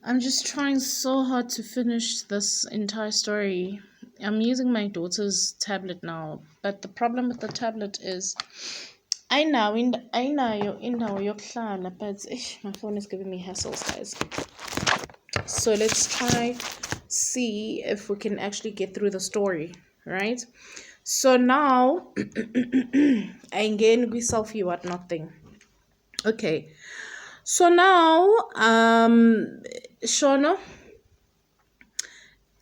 I'm just trying so hard to finish this entire story. I'm using my daughter's tablet now, but the problem with the tablet is I know in but my phone is giving me hassles, guys. So let's try see if we can actually get through the story, right? So now again we selfie what nothing. Okay. So now Shona.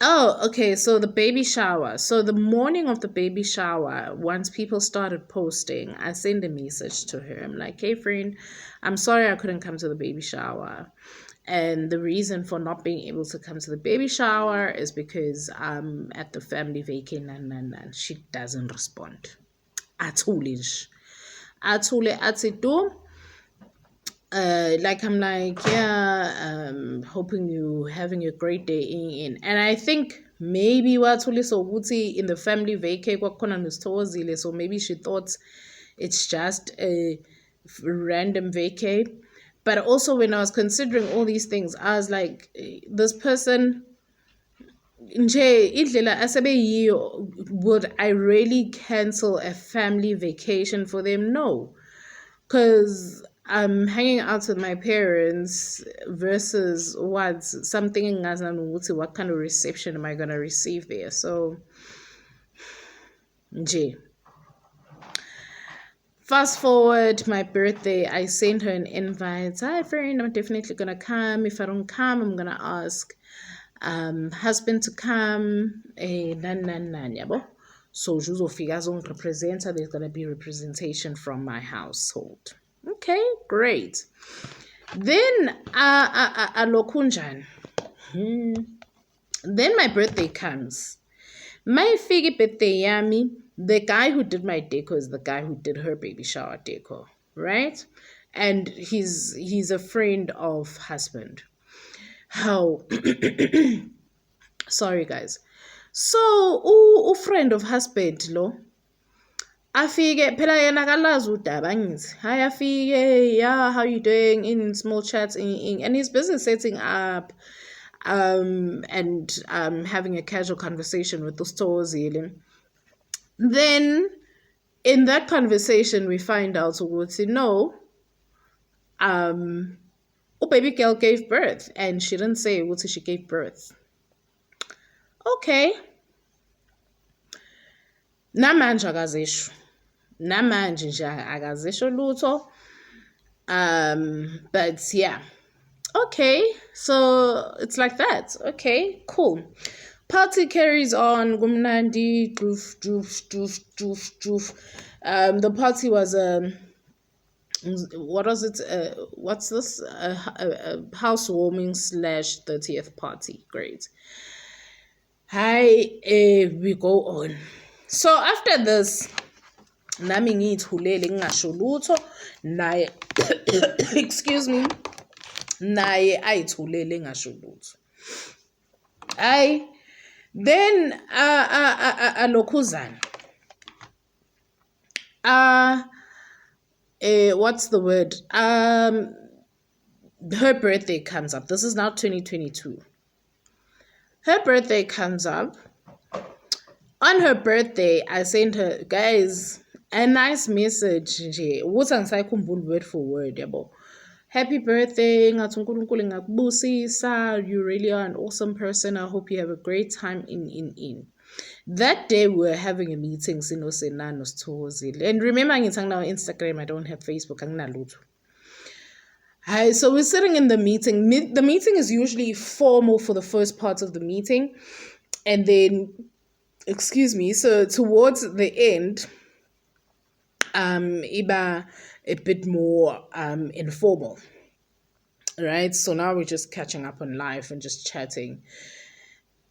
Oh, okay. So the baby shower. So the morning of the baby shower, once people started posting, I sent a message to her. I'm like, hey, friend, I'm sorry I couldn't come to the baby shower. And the reason for not being able to come to the baby shower is because I'm at the family vacation and she doesn't respond at all. At all. At all. Like I'm like, yeah, hoping you having a great day and I think maybe wathole so ukuthi in the family vacay kwakhona nosithokozile, so maybe she thought it's just a random vacay. But also when I was considering all these things, I was like, this person nje indlela asebeyiyo, would I really cancel a family vacation for them? No, because I'm hanging out with my parents versus what something in what kind of reception am I gonna receive there? So, J. Fast forward my birthday, I sent her an invite. Hi friend, I'm definitely gonna come. If I don't come, I'm gonna ask husband to come. Yabo. So uzofika represent her. There's gonna be representation from my household. Okay, great. Then alokunjan. Then my birthday comes. My figgy birthday yami. The guy who did my decor is the guy who did her baby shower decor, right? And he's a friend of husband. How sorry guys. So u friend of husband lo afike phela yena akalazi udaba angithi hayi afike, yeah, how you doing, in small chats and he's busy setting up and having a casual conversation with Ustozile. Then in that conversation we find out ukuthi no, baby girl gave birth and she didn't say what she gave birth. Okay, namanje akazisho, namanje nje akazisho lutho. But yeah, okay, so it's like that. Okay, cool. Party carries on. Gumnandi, doof, doof, doof, doof, doof. The party was what was it? What's this? Housewarming / 30th party. Great. Hi, we go on. So after this, nami ngiyithulele ngingasho lutho naye excuse me, naye ayithulele ngasho lutho. Then lokhuzana what's the word, her birthday comes up. This is now 2022. Her birthday comes up. On her birthday, I sent her, guys, a nice message nje ukuthi angisayikhumbula word for word yabo. Happy birthday, ngathi uNkulunkulu ngakubusisa, you really are an awesome person. I hope you have a great time in. That day we were having a meeting sinosenano sithozile. And remember ngithi now Instagram, I don't have Facebook, anginalutho. Hi, so we're sitting in the meeting. The meeting is usually formal for the first part of the meeting. And then, excuse me, so towards the end, iba a bit more informal. Right? So now we're just catching up on life and just chatting.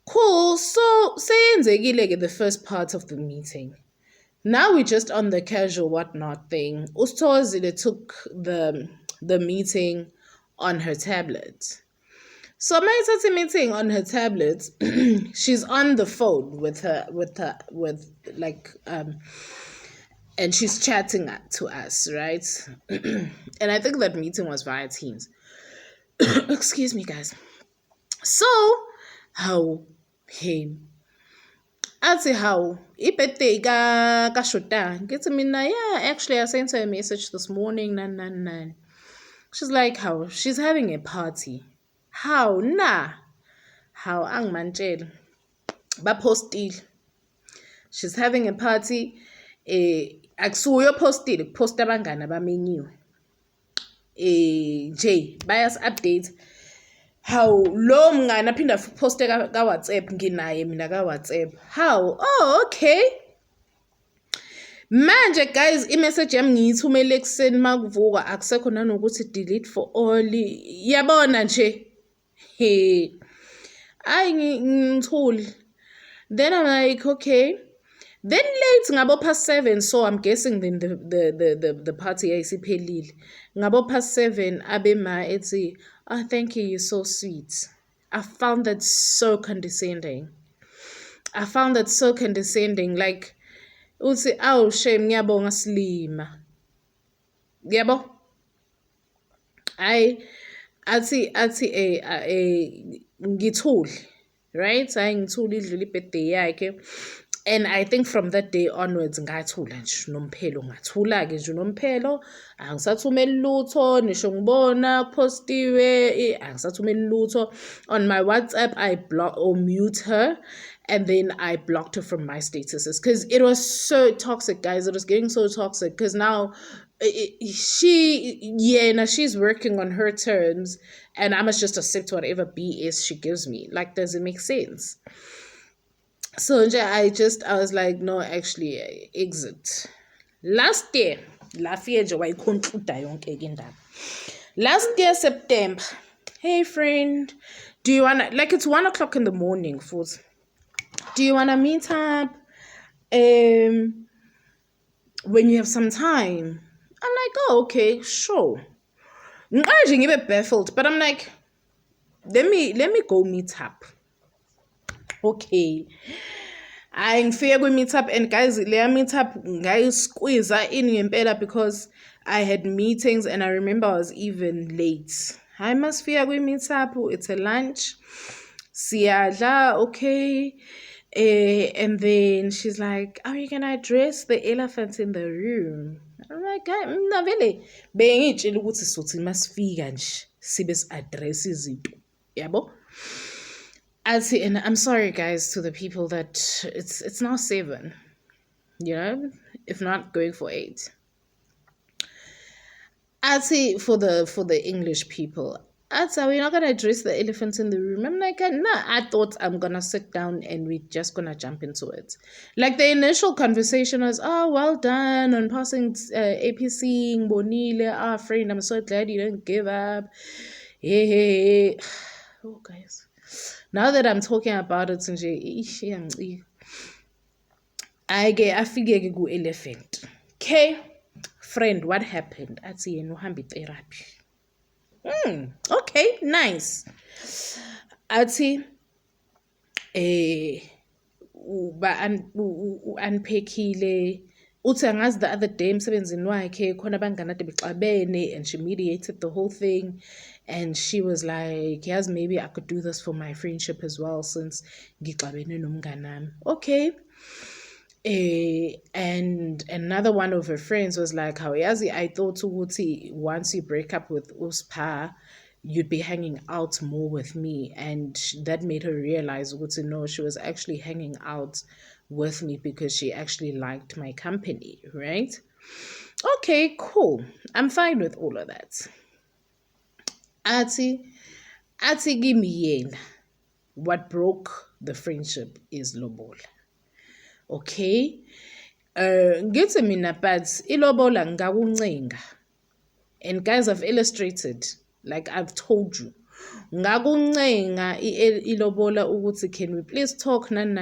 Cool. So sayenzekile the first part of the meeting. Now we're just on the casual whatnot thing. Ustozile took the meeting on her tablet. So my meeting on her tablet, she's on the phone with like and she's chatting to us, right? And I think that meeting was via Teams. Excuse me, guys. So, how hey, athi how ibirthday ka ngithi mina, yeah, actually I sent her a message this morning, nan. She's like, how she's having a party. How nah? How angimantshela bapostile. She's having a party. Akusuyo postile, kuposta abangani abamenyiwe. Nje bayas update how lo mngani aphinda poste ka WhatsApp nginaye mina ka WhatsApp. How? Oh, okay. Manje guys i-message yami ngiyithumele ekuseni makuvuka akusekho nanokuthi delete for all. Yabona nje. He. Ayi ngithuli. Then I'm like, okay. Then late ngabo past 7, so I'm guessing then the party ayisiphelile. Ngabo past 7 abema ethi, "Ah, thank you, you're so sweet." I found that so condescending. I found that so condescending. Like, uthi, "Oh, shame, ngiyabonga Slima." Yabo? Athi ngithuli, right? Ngithuli idlula ibirthday yakhe. And I think from that day onwards ngathula nje nomphelo, ngathula-ke nje nomphelo, angisathumeli lutho, nisho ngibona postiwe, angisathumeli lutho. On my WhatsApp I block or mute her, and then I blocked her from my statuses because it was so toxic, guys. It was getting so toxic because now she's working on her terms, and I must just accept whatever BS she gives me. Like, does it make sense? So I was like, no, actually, exit. Last year, last year September. Hey friend, do you wanna, like, it's 1 o'clock in the morning, fools. Do you wanna meet up? When you have some time. I'm like, oh, okay, sure. I get baffled, but I'm like, let me go meet up. Okay. I ngifike kwi-meet up, and guys, leya meet up ngayisqueeze in ngempela because I had meetings and I remember I was even late. I must fika kwi-meet up, it's a lunch. Siyadla, okay. And then she's like, are you gonna address the elephant in the room? I'm like, mina vele bengitshela ukuthi sothi masifika nje sibe si-address izinto. Yabo? And I'm sorry guys to the people that it's now 7, if not going for 8. For the English people, we're not gonna address the elephant in the room. I'm like, nah, I thought I'm gonna sit down and we're just gonna jump into it. Like, the initial conversation was, oh, well done on passing APC, Bonile, friend, I'm so glad you didn't give up. Hey. Oh guys. Now that I'm talking about it, I figure go elephant. Okay, friend, what happened? Athi yena uhambe therapy. Okay, nice. Athi unpackile. Uthi angazi the other day emsebenzini wakhe khona abangani ade bexabene, and she mediated the whole thing. And she was like, yes, maybe I could do this for my friendship as well since ngixabene nomnganami. Okay. And another one of her friends was like, Hawayazi, I thought ukuthi once you break up with Uspa, you'd be hanging out more with me. And that made her realize ukuthi no, she was actually hanging out with me because she actually liked my company, right? Okay, cool. I'm fine with all of that. Athi give yena. What broke the friendship is lobola. Okay? Ngithi mina, but ilobola ngakuncenga. And guys, I've illustrated, like I've told you. Ngakuncenga ilobola ukuthi, can we please talk, nan.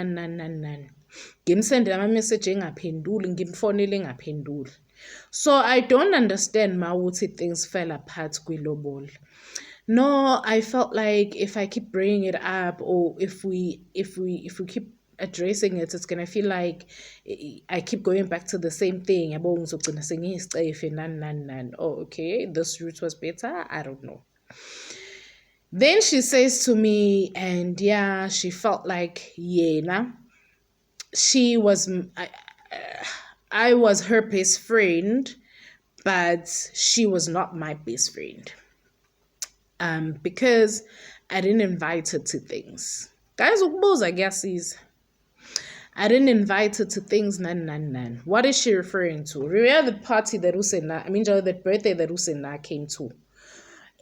Ngimsendela ama-message engaphenduli, ngimfonele engaphenduli. So I don't understand mawuthi things fell apart kwilobola. No, I felt like if I keep bringing it up, or if we keep addressing it, it's gonna feel like I keep going back to the same thing. Oh, okay, this route was better. I don't know. Then she says to me, and yeah, she felt like, yeah, nah, she was, I was her best friend, but she was not my best friend. Because I didn't invite her to things. Guys, I guess is I didn't invite her to things, nan. What is she referring to? Remember the party that Usena, I mean, the birthday that Usena came to,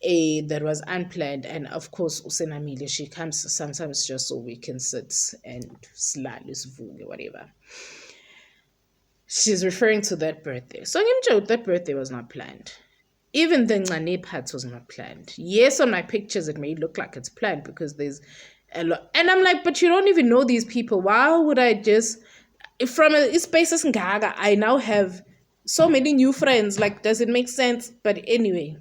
that was unplanned. And of course, Usena Mile, she comes sometimes just so we can sit and slide, whatever. She's referring to that birthday. So, that birthday was not planned. Even the Ngane part was not planned. Yes, on my pictures, it may look like it's planned because there's a lot. And I'm like, but you don't even know these people. Why would I just, from a spaces in Gaga, I now have so many new friends. Like, does it make sense? But anyway,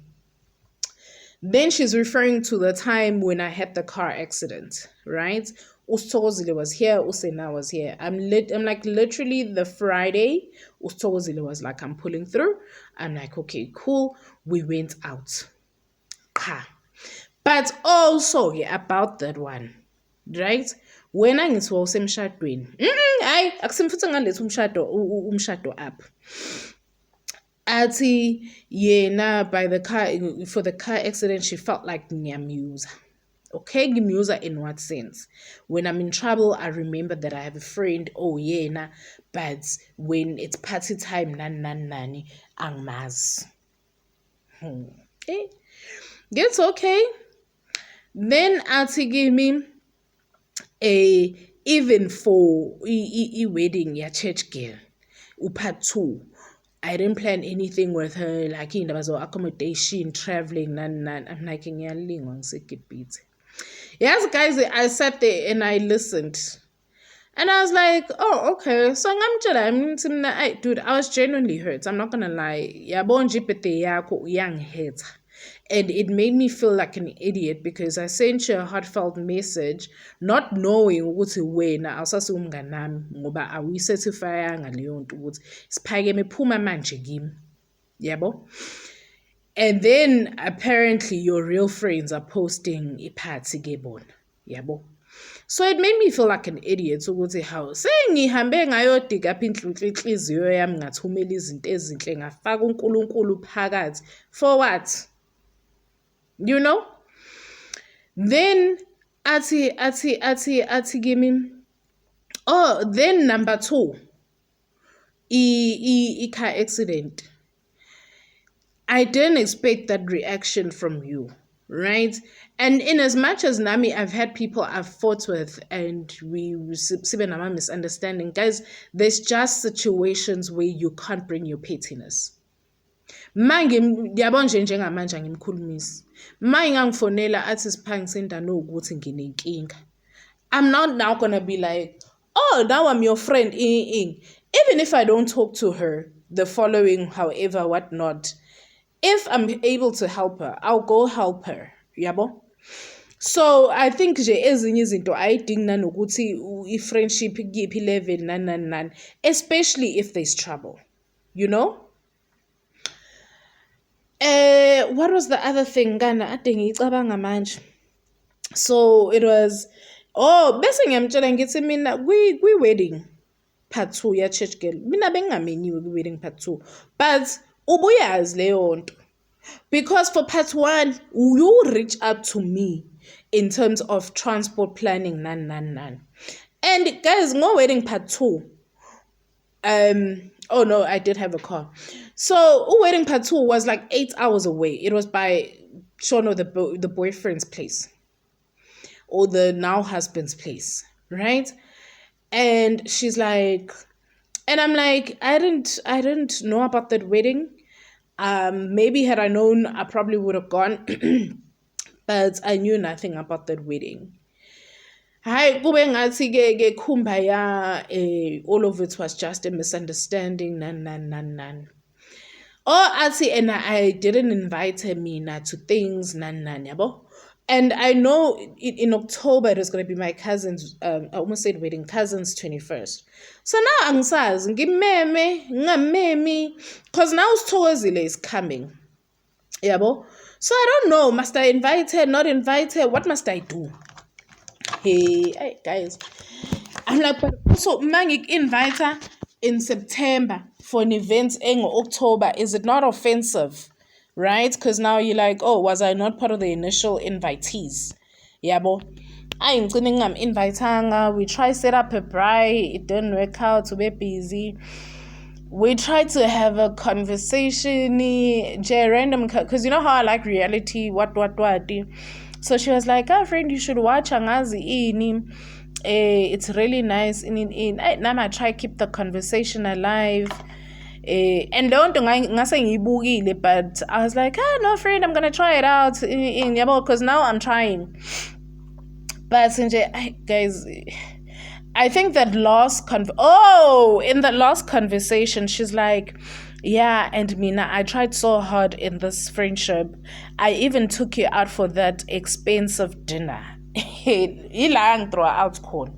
then she's referring to the time when I had the car accident, right? Ustozile was here, Usena was here. I'm like literally the Friday, Ustozile was like, I'm pulling through. I'm like, okay, cool. We went out. But also, yeah, about that one, right? When I was semshadweni. Hayi, akusimfutha ngalethi umshado up. Athi yena by the car for the car accident she felt like ngiyamusa. Okay, ngimusa in what sense? When I'm in trouble, I remember that I have a friend, oh yena, but when it's party time, nani, angmazi. Okay, it's okay. Then athi kimi even for wedding ya church girl, part 2. I didn't plan anything with her, like in the accommodation, traveling, nan. I'm like, yes, guys, I sat there and I listened. And I was like, oh, okay. So dude, I was genuinely hurt. I'm not gonna lie. Young hate. And it made me feel like an idiot because I sent you a heartfelt message, not knowing ukuthi wena awusasumnganami ngoba awicertifyanga leyo nto ukuthi siphakeme phuma manje kimi. Yabo? And then apparently your real friends are posting iphathi ke Yabo? So it made me feel like an idiot ukuthi how sengihambe ngayodika apha inhliziyo yami ngathumela izinto ezinhle ngafaka uNkulunkulu phakathi for what? You know? Then ati gimme. Oh, then number 2. Car accident. I didn't expect that reaction from you, right? And in as much as Nami, I've had people I've fought with and we receive a misunderstanding. Guys, there's just situations where you can't bring your pettiness. Manje ngiyabona njengamanje ngimkhulumisi. Manje ngangifonela athi siphangisenda nokuthi nginenkinga. I'm not now going to be like, "Oh, now I'm your friend." Even if I don't talk to her the following however whatnot, if I'm able to help her, I'll go help her. Yabo? So I think nje ezinye izinto ayidingi nokuthi i-friendship ikuphi level nan, especially if there's trouble. You know? What was the other thing? So it was, bese ngiyamtshela ngithi mina kwi-wedding part 2 ya church girl. Mina bengingamenyiwe kwi-wedding part 2. But ubuyazi leyo nto. Because for part 1, you reach out to me in terms of transport planning, nan. And guys, wedding part 2. Oh no, I did have a car. So wedding part 2 was like 8 hours away. It was by Shono, the boyfriend's place. Or the now husband's place. Right? And she's like, and I'm like, I didn't know about that wedding. Maybe had I known, I probably would have gone. But I knew nothing about that wedding. Hi, kumbaya, all of it was just a misunderstanding, nan. Oh, Ati, and I didn't invite her, Mina, to things, nan, yabo. And I know in October it was going to be my cousin's, I almost said wedding, cousin's 21st. So now angisazi, ngameme, because now Stozile is coming. Yabo. So I don't know, must I invite her, not invite her? What must I do? Hey guys, I'm like, but also mangik invite her in September for an event in October. Is it not offensive? Right? Because now you're like, oh, was I not part of the initial invitees? Yabo. I'm invitanga. We try set up a braai. It didn't work out. To be busy. We tried to have a conversation, random, because you know how I like reality, what. So she was like, friend, you should watch Angazi ini. It's really nice. Now I try keep the conversation alive. And don't ngase but I was like, no, friend, I'm gonna try it out because now I'm trying. But guys, I think that in the last conversation, she's like, yeah, and Mina, I tried so hard in this friendship. I even took you out for that expensive dinner. Ilang throw out call.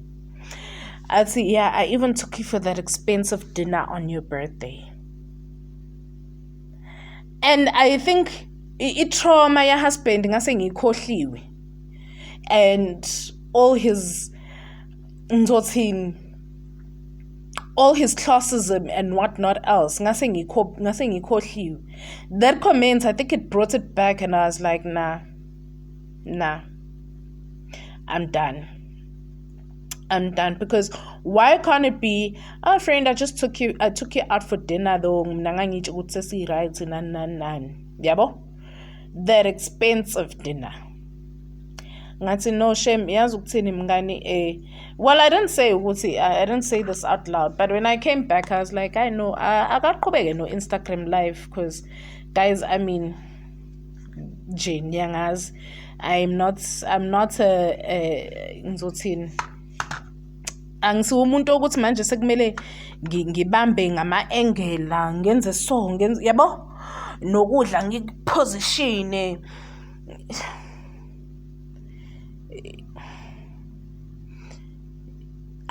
I'd say, yeah, I even took you for that expensive dinner on your birthday. And I think it trauma your husband ngase and all his classism and whatnot else. That comment, I think it brought it back, and I was like, nah, I'm done. Because why can't it be, friend, I took you out for dinner though. That expensive dinner. Ngathi no shame yazi ukuthini mngani well I didn't say this out loud, but when I came back I was like, I know akaqhubeke no Instagram live, because guys, I mean Jane Yangas, I'm not ngizothini, angisiwo umuntu ukuthi manje sekumele ngibambe ngama-angela ngenze so yabo nokudla ngikupositione.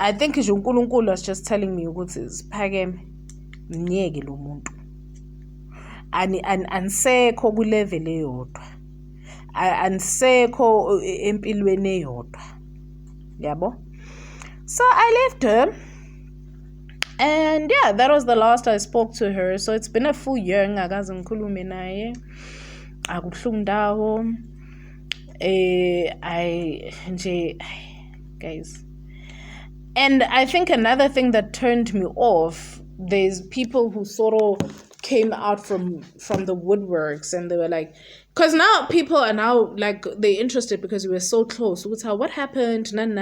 I think uNkulunkulu was just telling me ukuthi siphakeme mnyeke lo muntu anisekho ku level eyodwa, anisekho empilweni eyodwa, yabo. So I left her, and yeah, that was the last I spoke to her. So it's been a full year ngakaze ngikhulume naye, akubuhlungu ndawo. Guys. And I think another thing that turned me off, there's people who sort of came out from the woodworks, and they were like, because now people are now like, they're interested because we were so close. What happened? And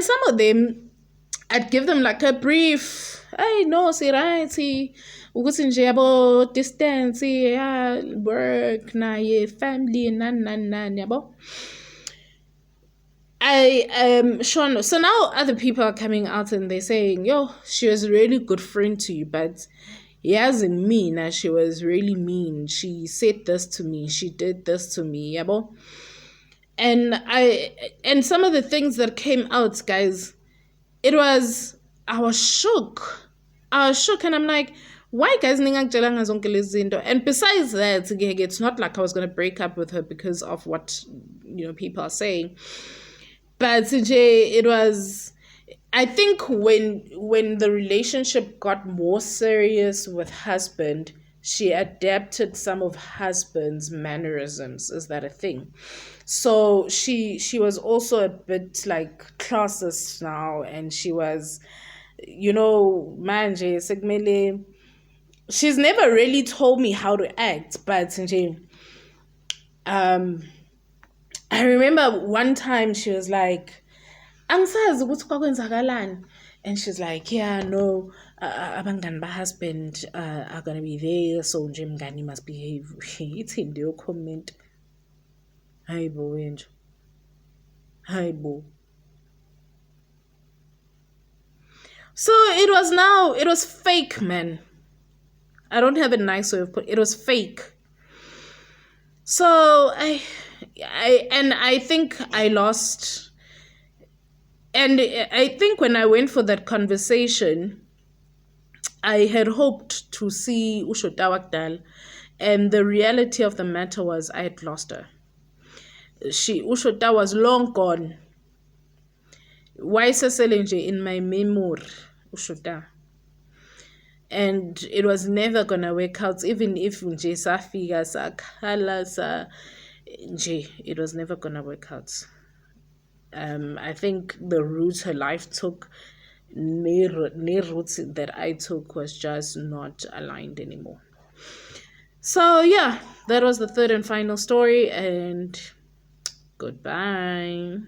some of them, I'd give them like a brief. I know, sirati, distance, work, family, I am sure. So now other people are coming out and they're saying, yo, she was a really good friend to you, but he hasn't mean as she was really mean. She said this to me. She did this to me. Yabo. And some of the things that came out, guys, I was shook. And I'm like, why guys and besides that, it's not like I was gonna break up with her because of what people are saying. But it was, I think when the relationship got more serious with husband, she adapted some of husband's mannerisms. Is that a thing? So she was also a bit like classist now, and she was, manje segmele. She's never really told me how to act, but I remember one time she was like, angisazi ukuthi kwakwenzakalani, and she's like, yeah, no, abangani husband are gonna be there, so nje mngani must behave. Ithini leyo comment? Hayibo wenje, hayibo. So it was fake, man. I don't have a nice way of putting it. It was fake. So I think I lost. And I think when I went for that conversation, I had hoped to see Usho Tawakdal And the reality of the matter was I had lost her. Ushota was long gone. Why nje in my memory, Ushota. And it was never gonna work out, even if nje safika sakhala sa nje, it was never gonna work out. I think the route her life took, near routes that I took, was just not aligned anymore. So yeah, that was the third and final story, and goodbye.